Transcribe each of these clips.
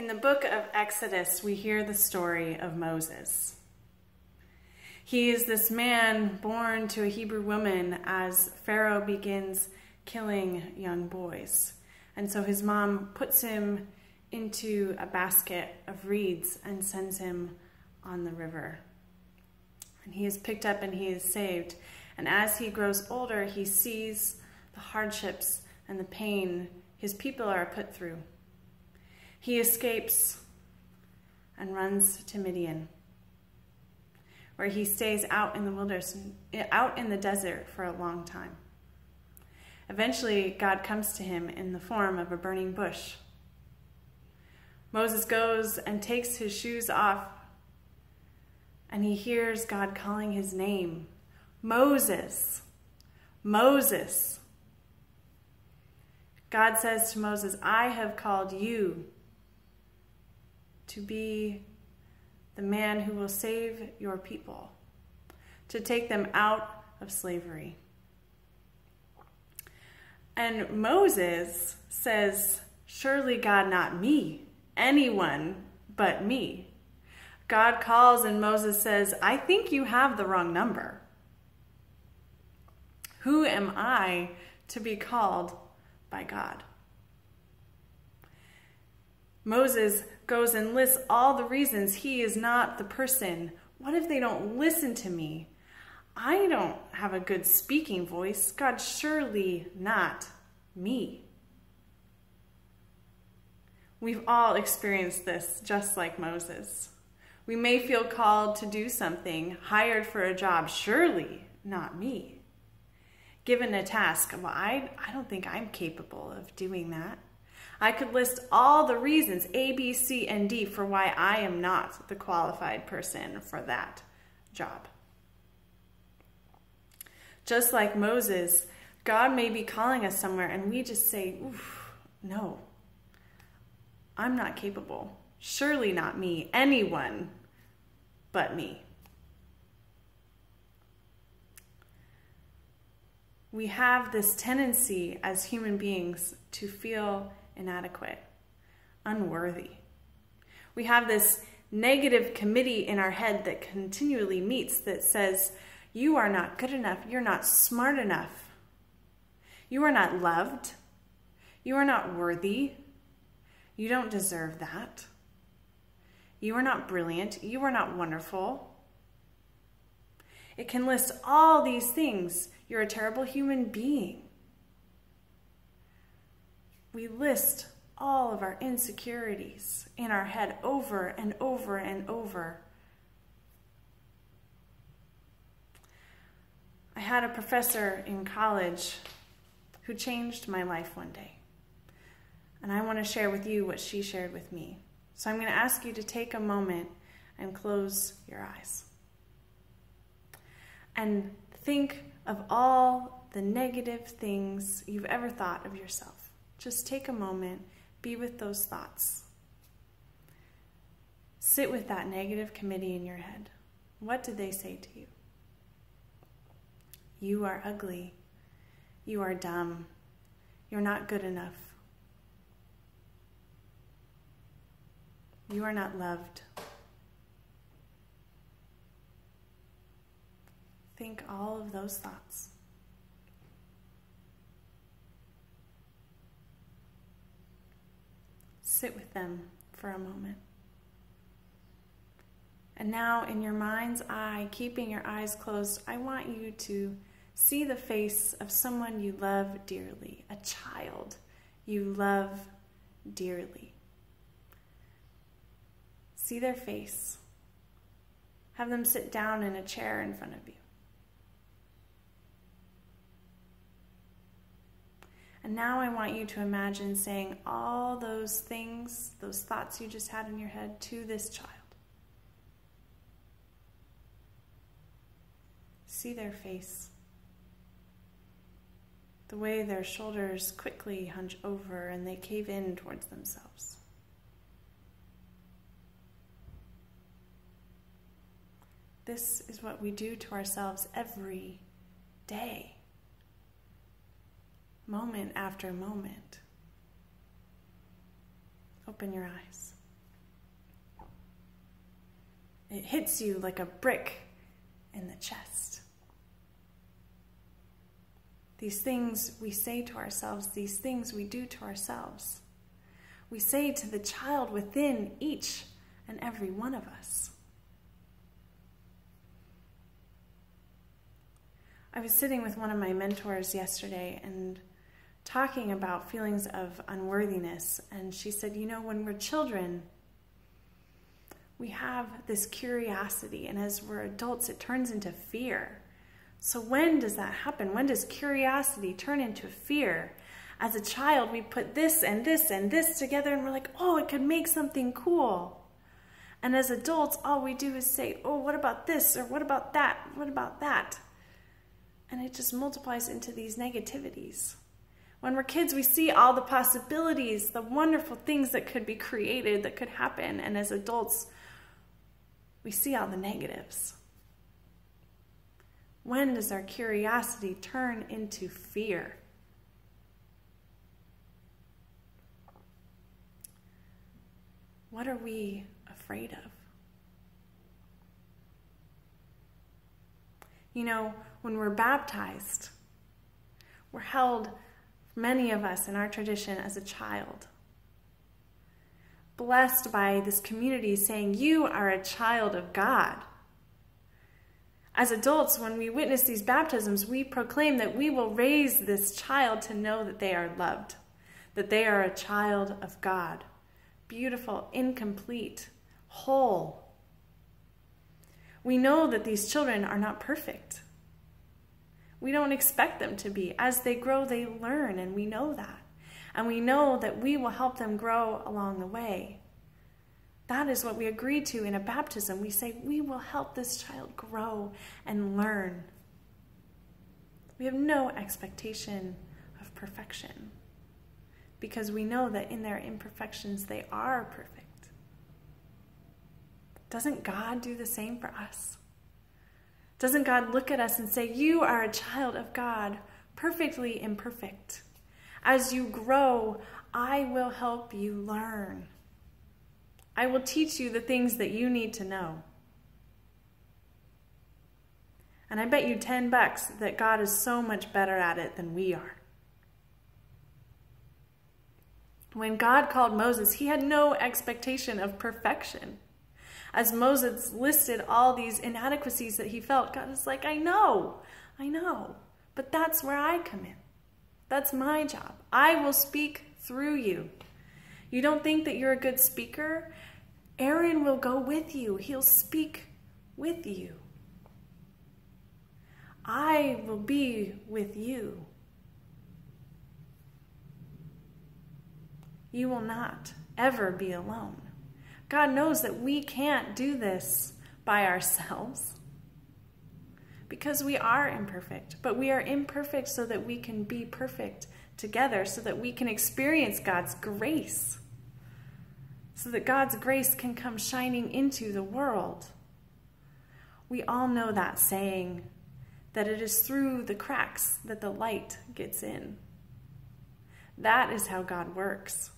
In the book of Exodus, we hear the story of Moses. He is this man born to a Hebrew woman as Pharaoh begins killing young boys. And so his mom puts him into a basket of reeds and sends him on the river. And he is picked up and he is saved. And as he grows older, he sees the hardships and the pain his people are put through. He escapes and runs to Midian, where he stays out in the wilderness, out in the desert for a long time. Eventually, God comes to him in the form of a burning bush. Moses goes and takes his shoes off, and he hears God calling his name, Moses, Moses. God says to Moses, I have called you to be the man who will save your people, to take them out of slavery. And Moses says, surely God, not me, anyone but me. God calls and Moses says, I think you have the wrong number. Who am I to be called by God? Moses goes and lists all the reasons he is not the person. What if they don't listen to me? I don't have a good speaking voice. God, surely not me. We've all experienced this just like Moses. We may feel called to do something, hired for a job, surely not me. Given a task, well, I don't think I'm capable of doing that. I could list all the reasons, A, B, C, and D, for why I am not the qualified person for that job. Just like Moses, God may be calling us somewhere and we just say, oof, no, I'm not capable. Surely not me, anyone but me. We have this tendency as human beings to feel inadequate, unworthy. We have this negative committee in our head that continually meets that says, you are not good enough, you're not smart enough, you are not loved, you are not worthy, you don't deserve that, you are not brilliant, you are not wonderful. It can list all these things. You're a terrible human being. We list all of our insecurities in our head over and over and over. I had a professor in college who changed my life one day. And I want to share with you what she shared with me. So I'm going to ask you to take a moment and close your eyes. And think of all the negative things you've ever thought of yourself. Just take a moment, be with those thoughts. Sit with that negative committee in your head. What did they say to you? You are ugly. You are dumb. You're not good enough. You are not loved. Think all of those thoughts. Sit with them for a moment. And now in your mind's eye, keeping your eyes closed, I want you to see the face of someone you love dearly, a child you love dearly. See their face. Have them sit down in a chair in front of you. And now I want you to imagine saying all those things, those thoughts you just had in your head to this child. See their face. The way their shoulders quickly hunch over and they cave in towards themselves. This is what we do to ourselves every day. Moment after moment. Open your eyes. it hits you like a brick in the chest. These things we say to ourselves, these things we do to ourselves, we say to the child within each and every one of us. I was sitting with one of my mentors yesterday and talking about feelings of unworthiness, and she said, when we're children, we have this curiosity, and as we're adults, it turns into fear. So when does that happen? When does curiosity turn into fear? As a child, we put this and this and this together, and we're like, oh, it could make something cool. And as adults, all we do is say, oh, what about this? Or what about that? What about that? And it just multiplies into these negativities. When we're kids, we see all the possibilities, the wonderful things that could be created, that could happen. And as adults, we see all the negatives. When does our curiosity turn into fear? What are we afraid of? When we're baptized, we're held, many of us in our tradition, as a child. Blessed by this community saying, you are a child of God. As adults, when we witness these baptisms, we proclaim that we will raise this child to know that they are loved, that they are a child of God, beautiful, incomplete, whole. We know that these children are not perfect. We don't expect them to be. As they grow, they learn, and we know that. And we know that we will help them grow along the way. That is what we agree to in a baptism. We say, we will help this child grow and learn. We have no expectation of perfection, because we know that in their imperfections, they are perfect. Doesn't God do the same for us? Doesn't God look at us and say, you are a child of God, perfectly imperfect. As you grow, I will help you learn. I will teach you the things that you need to know. And I bet you $10 that God is so much better at it than we are. When God called Moses, he had no expectation of perfection. As Moses listed all these inadequacies that he felt, God is like, I know, but that's where I come in. That's my job. I will speak through you. You don't think that you're a good speaker? Aaron will go with you. He'll speak with you. I will be with you. You will not ever be alone. God knows that we can't do this by ourselves because we are imperfect, but we are imperfect so that we can be perfect together, so that we can experience God's grace, so that God's grace can come shining into the world. We all know that saying, that it is through the cracks that the light gets in. That is how God works.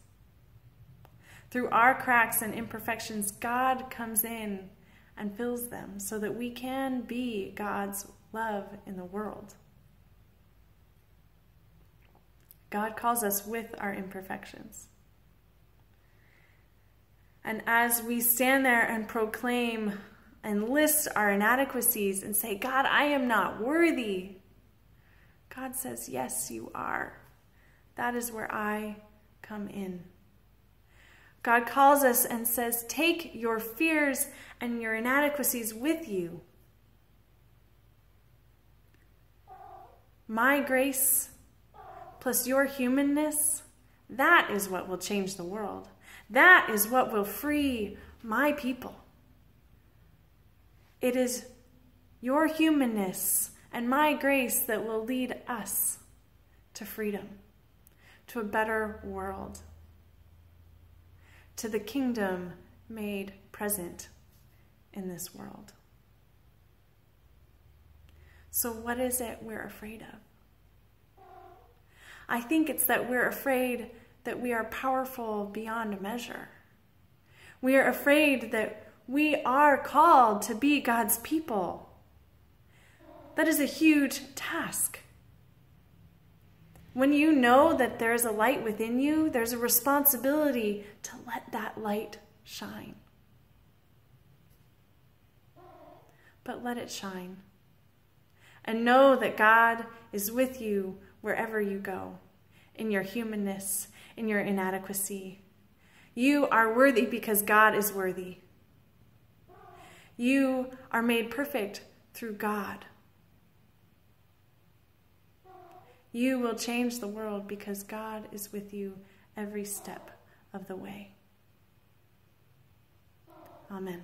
Through our cracks and imperfections, God comes in and fills them so that we can be God's love in the world. God calls us with our imperfections. And as we stand there and proclaim and list our inadequacies and say, God, I am not worthy, God says, yes, you are. That is where I come in. God calls us and says, take your fears and your inadequacies with you. My grace plus your humanness, that is what will change the world. That is what will free my people. It is your humanness and my grace that will lead us to freedom, to a better world, to the kingdom made present in this world. So what is it we're afraid of? I think it's that we're afraid that we are powerful beyond measure. We are afraid that We are called to be God's people. That is a huge task. When you know that there's a light within you, there's a responsibility to let that light shine. But let it shine. And know that God is with you wherever you go, in your humanness, in your inadequacy. You are worthy because God is worthy. You are made perfect through God. You will change the world because God is with you every step of the way. Amen.